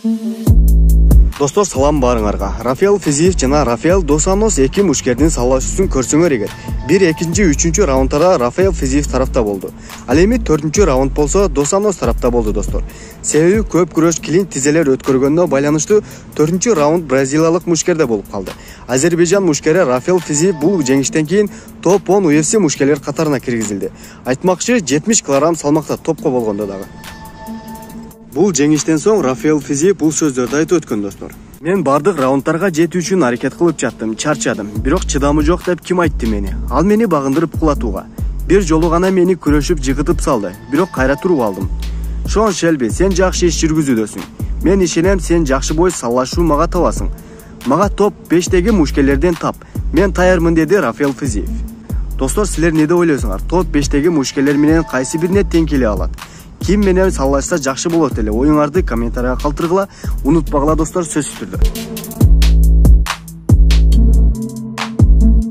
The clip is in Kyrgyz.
Достор, салам барыңарга. Рафаэл Физиев жана Рафаэл дос Санос эки мушкердин саллашуусун көрсөңөр эгер. 1-2-3 раундтара Рафаэл Физиев тарапта болду. Ал эми 4-чү раунд болсо дос Санос тарапта болду, достор. Себеби көп күрөш клинч тизелер өткөргөнүнө байланыштуу 4-чү раунд бразилиялык мушкерде болуп калды. Азербайжан мушкери Рафаэл Физиев бул жеңиштен кийин топ 10 UFC мушкерлер катарына киргизилди. Айтмакчы 70 кг салмакта топко болгондо дагы. Бул жеңиштен соң Рафаэл Физиев бул сөздөрдү айтып өткөн, достор. Мен бардык раундтарга жетүү үчүн аракет кылып жаттым, чарчадым. Бирок чыдамы жок деп ким айтты мени? Ал мени багындырып кулатууга. Бир жолу гана мени күрөшүп жыгытып салды. Бирок кайра туруп алдым. Шон Шелби, сен жакшы иш жүргүзүүдөсүң. Мен ишенем, сен жакшы бой саллашуу мага табасың. Мага топ 5теги мушкерлерден тап. Мен таярмын, деди Рафаэл Физиев. Достор, силер эмне деп ойлойсуңар? Топ 5теги мушкерлер менен кайсы бирине тең келе алат? Ким менен саллашса жакшы болот эле? Оюңарды комментарийга калтыргыла, унутпагыла достор, сөзсүз түрдө.